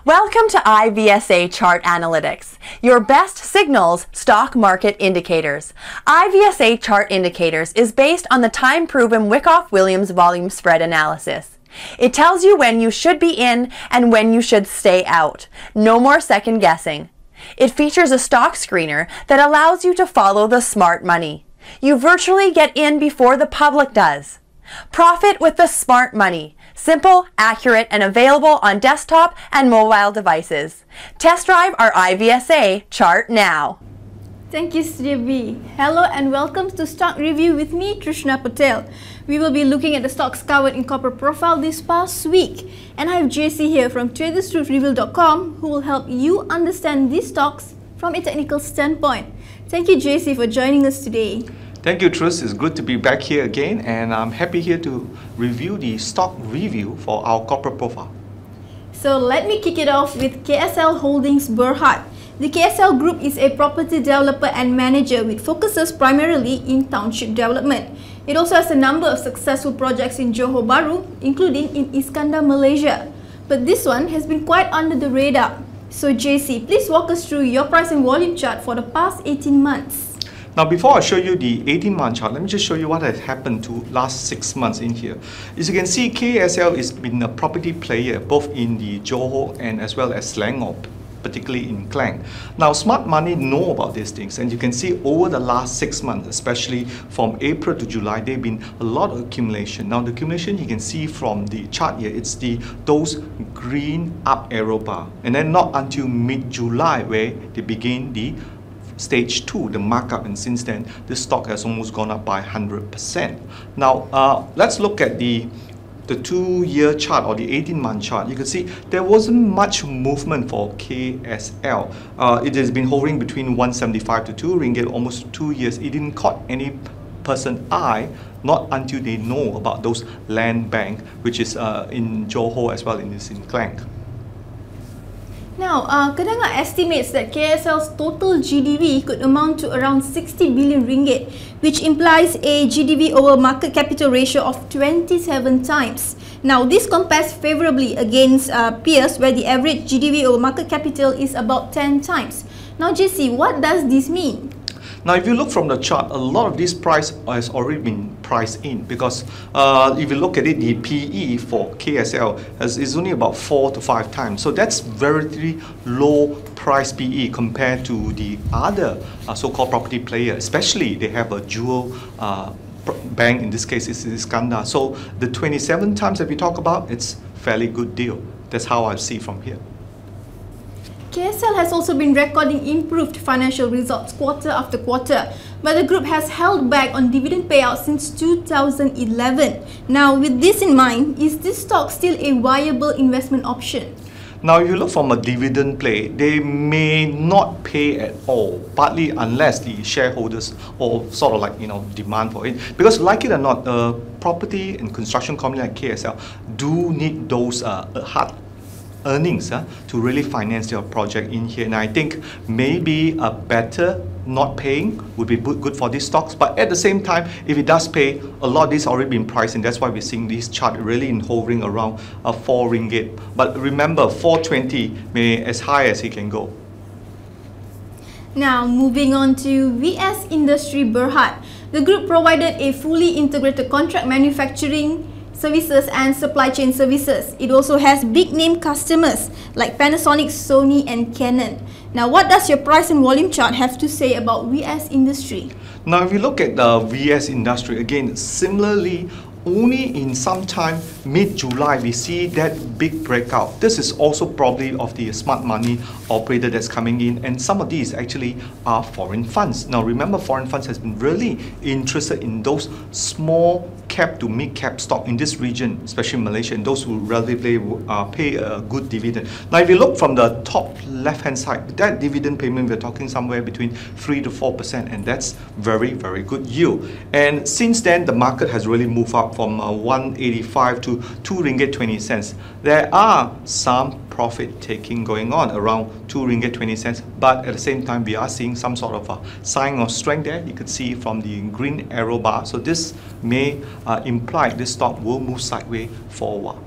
Welcome to IVSA Chart Analytics, your best signals stock market indicators. IVSA Chart Indicators is based on the time-proven Wyckoff-Williams volume spread analysis. It tells you when you should be in and when you should stay out. No more second guessing. It features a stock screener that allows you to follow the smart money. You virtually get in before the public does. Profit with the smart money. Simple, accurate, and available on desktop and mobile devices. Test drive our IVSA chart now. Thank you, Studio B. Hello and welcome to Stock Review with me, Trishna Patel. We will be looking at the stocks covered in corporate profile this past week. And I have JC here from TradersTruthReview.com who will help you understand these stocks from a technical standpoint. Thank you, JC, for joining us today. Thank you, Trish. It's good to be back here again, and I'm happy here to review the stock review for our corporate profile. So let me kick it off with KSL Holdings Berhad. The KSL Group is a property developer and manager with focuses primarily in township development. It also has a number of successful projects in Johor Bahru, including in Iskandar, Malaysia. But this one has been quite under the radar. So JC, please walk us through your price and volume chart for the past 18 months. Now, before I show you the 18-month chart, let me just show you what has happened to last 6 months in here. As you can see, KSL has been a property player both in the Johor and as well as Seng, or particularly in Klang. Now, smart money know about these things, and you can see over the last 6 months, especially from April to July, there have been a lot of accumulation. Now, the accumulation you can see from the chart here, it's those green up arrow bar, and then not until mid-July where they begin the stage 2, the markup, and since then the stock has almost gone up by 100%. Now let's look at the 2-year chart or the 18-month chart. You can see there wasn't much movement for KSL. It has been hovering between 175 to 2 ringgit almost 2 years. It didn't caught any person eye, not until they know about those land bank, which is in Johor as well as in Klang. Now, Kedanga estimates that KSL's total GDV could amount to around 60 billion ringgit, which implies a GDV over market capital ratio of 27 times. Now, this compares favorably against peers where the average GDV over market capital is about 10 times. Now, JC, what does this mean? Now, if you look from the chart, a lot of this price has already been priced in because if you look at it, the PE for KSL is only about 4 to 5 times. So that's very low price PE compared to the other so-called property player, especially they have a dual bank, in this case it's Iskandar. So the 27 times that we talk about, it's fairly good deal. That's how I see from here. KSL has also been recording improved financial results quarter after quarter, but the group has held back on dividend payouts since 2011. Now, with this in mind, is this stock still a viable investment option? Now, if you look from a dividend play, they may not pay at all, partly unless the shareholders or sort of like, demand for it. Because like it or not, property and construction company like KSL do need those hard earnings to really finance your project in here, and I think maybe a better not paying would be good for these stocks. But at the same time, if it does pay, a lot of this already been priced, and that's why we're seeing this chart really in hovering around 4 ringgit. But remember, 420 may as high as it can go. Now, moving on to VS Industry Berhad. The group provided a fully integrated contract manufacturing services and supply chain services. It also has big name customers like Panasonic, Sony and Canon. Now, what does your price and volume chart have to say about VS Industry? Now, if you look at the VS Industry, again, similarly, only in sometime mid-July we see that big breakout. This is also probably of the smart money operator that's coming in, and some of these actually are foreign funds. Now remember, foreign funds has been really interested in those small cap to mid cap stock in this region, especially Malaysia, and those who relatively pay a good dividend. Now if you look from the top left hand side, that dividend payment, we're talking somewhere between 3 to 4%, and that's very good yield. And since then the market has really moved up from 185 to 2 ringgit 20 cents. There are some profit taking going on around 2 ringgit 20 cents, but at the same time we are seeing some sort of a sign of strength there. You could see from the green arrow bar, so this may imply this stock will move sideways for a while.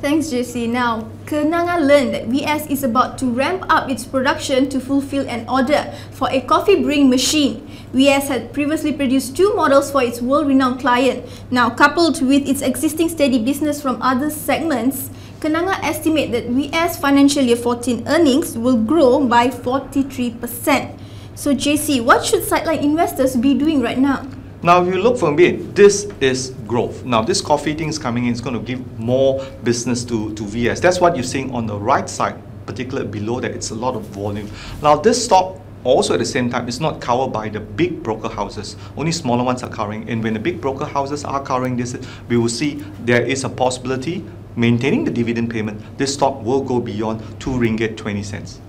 Thanks, JC. Now, Kenanga learned that VS is about to ramp up its production to fulfill an order for a coffee brewing machine. VS had previously produced 2 models for its world-renowned client. Now, coupled with its existing steady business from other segments, Kenanga estimate that VS financial year 14 earnings will grow by 43%. So JC, what should sideline investors be doing right now? Now, if you look for me, this is growth. Now, this coffee thing is coming in, it's going to give more business to VS. That's what you're seeing on the right side, particularly below that, it's a lot of volume. Now, this stock also at the same time is not covered by the big broker houses. Only smaller ones are covering. And when the big broker houses are covering this, we will see there is a possibility, maintaining the dividend payment, this stock will go beyond 2 ringgit 20 cents.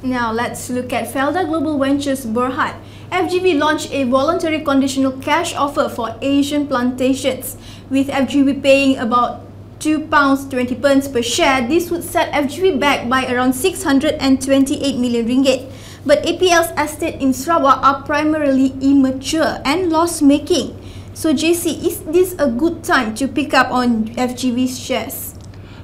Now, let's look at Felda Global Ventures Berhad. FGV launched a voluntary conditional cash offer for Asian plantations. With FGV paying about £2.20 per share, this would set FGV back by around 628 million ringgit. But APL's estate in Sarawak are primarily immature and loss-making. So JC, is this a good time to pick up on FGV's shares?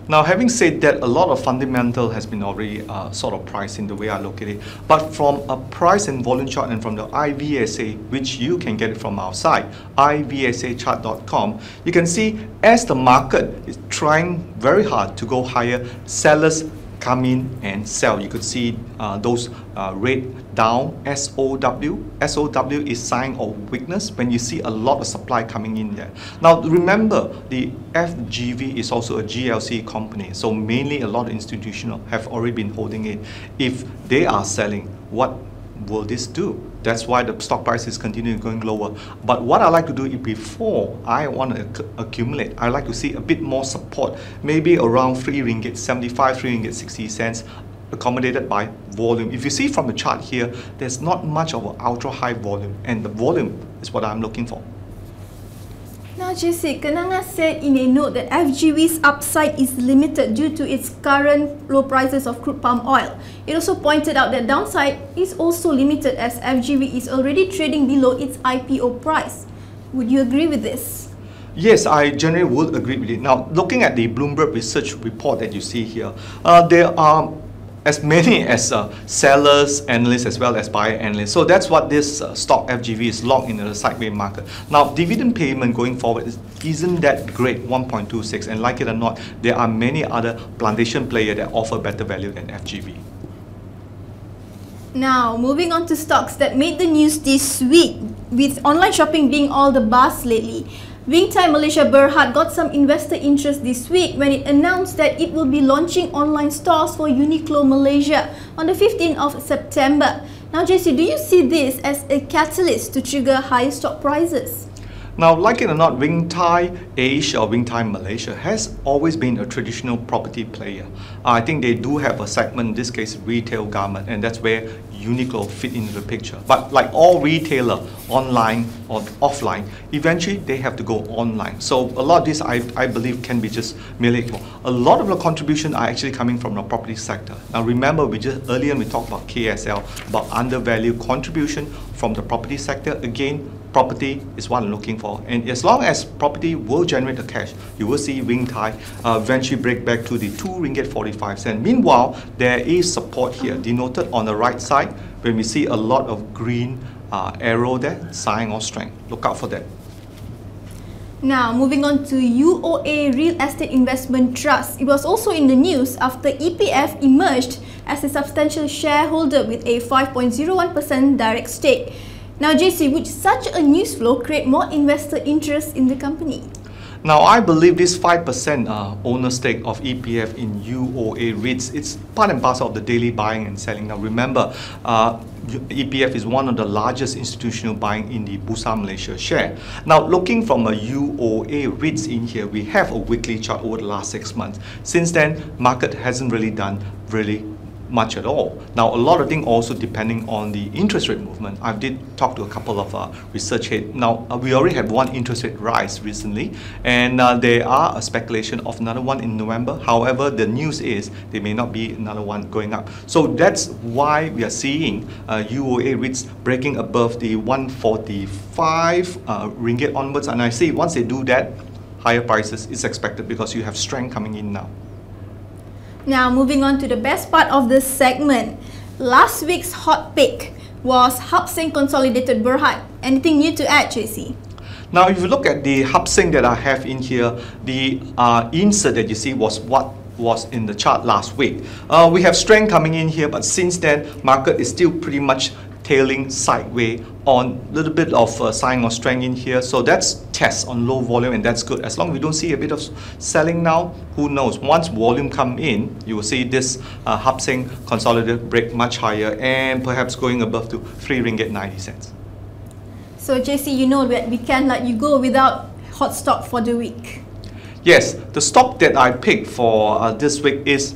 Now, having said that, a lot of fundamental has been already sort of priced in the way I look at it. But from a price and volume chart and from the IVSA, which you can get it from our site, ivsachart.com, you can see as the market is trying very hard to go higher, sellers come in and sell. You could see those red down, SOW. SOW is sign of weakness when you see a lot of supply coming in there. Now remember, the FGV is also a GLC company, so mainly a lot of institutional have already been holding it. If they are selling, what will this do? That's why the stock price is continuing going lower. But what I like to do is before I want to accumulate, I like to see a bit more support, maybe around 3 ringgit 75, 3 ringgit 60 cents, accommodated by volume. If you see from the chart here, there's not much of an ultra high volume, and the volume is what I'm looking for. Now JC, Kenanga said in a note that FGV's upside is limited due to its current low prices of crude palm oil. It also pointed out that downside is also limited as FGV is already trading below its IPO price. Would you agree with this? Yes, I generally would agree with it. Now, looking at the Bloomberg research report that you see here, there are as many as sellers, analysts, as well as buyer analysts. So that's what this stock FGV is locked in the sideways market. Now, dividend payment going forward isn't that great, 1.26, and like it or not, there are many other plantation players that offer better value than FGV. Now, moving on to stocks that made the news this week, with online shopping being all the buzz lately. Tai Malaysia Berhad got some investor interest this week when it announced that it will be launching online stores for Uniqlo Malaysia on the 15th of September. Now JC, do you see this as a catalyst to trigger higher stock prices? Now, like it or not, Tai Asia or Tai Malaysia has always been a traditional property player. I think they do have a segment, in this case retail garment, and that's where Uniqlo fit into the picture. But like all retailer, online or offline, eventually they have to go online. So a lot of this I believe can be just merely equal. A lot of the contribution are actually coming from the property sector. Now remember, earlier we talked about KSL, about undervalued contribution from the property sector. Again, property is what I'm looking for, and as long as property will generate the cash, you will see Tai eventually break back to the 2 ringgit 45 cents. Meanwhile, there is support here denoted on the right side when we see a lot of green arrow there, sign of strength. Look out for that. Now, moving on to UOA Real Estate Investment Trust. It was also in the news after EPF emerged as a substantial shareholder with a 5.01% direct stake. Now JC, would such a news flow create more investor interest in the company? Now, I believe this 5% owner stake of EPF in UOA REITs, it's part and parcel of the daily buying and selling. Now, remember, EPF is one of the largest institutional buying in the Bursa Malaysia share. Now, looking from a UOA REITs in here, we have a weekly chart over the last 6 months. Since then, market hasn't really done much at all. Now, a lot of things also depending on the interest rate movement. I did talk to a couple of research heads. Now, we already had one interest rate rise recently, and there are a speculation of another one in November. However, the news is there may not be another one going up. So that's why we are seeing UOA REITs breaking above the 145 ringgit onwards. And I say once they do that, higher prices is expected because you have strength coming in now. Now moving on to the best part of this segment. Last week's hot pick was Seng consolidated Berhad. Anything new to add, JC? Now, if you look at the Seng that I have in here, the insert that you see was what was in the chart last week. We have strength coming in here, but since then, market is still pretty much tailing sideways on a little bit of sign of strength in here. So that's test on low volume, and that's good. As long as we don't see a bit of selling now, who knows? Once volume come in, you will see this Seng consolidated break much higher and perhaps going above to 3 ringgit 90 cents. So JC, you know that we can't let you go without hot stock for the week. Yes, the stock that I picked for this week is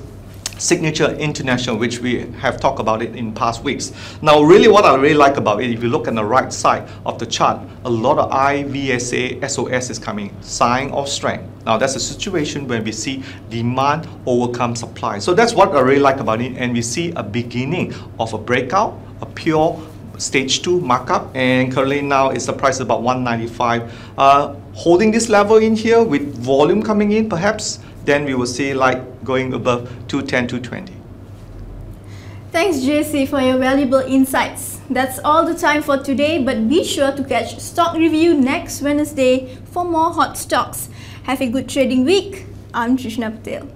Signature International, which we have talked about it in past weeks. Now, really what I really like about it, if you look on the right side of the chart, a lot of IVSA SOS is coming, sign of strength. Now, that's a situation when we see demand overcome supply. So that's what I really like about it, and we see a beginning of a breakout, a pure stage 2 markup, and currently now it's the price about 195. Holding this level in here with volume coming in, perhaps then we will see like going above 210, 220. Thanks JC for your valuable insights. That's all the time for today, but be sure to catch Stock Review next Wednesday for more hot stocks. Have a good trading week. I'm Trishna Patel.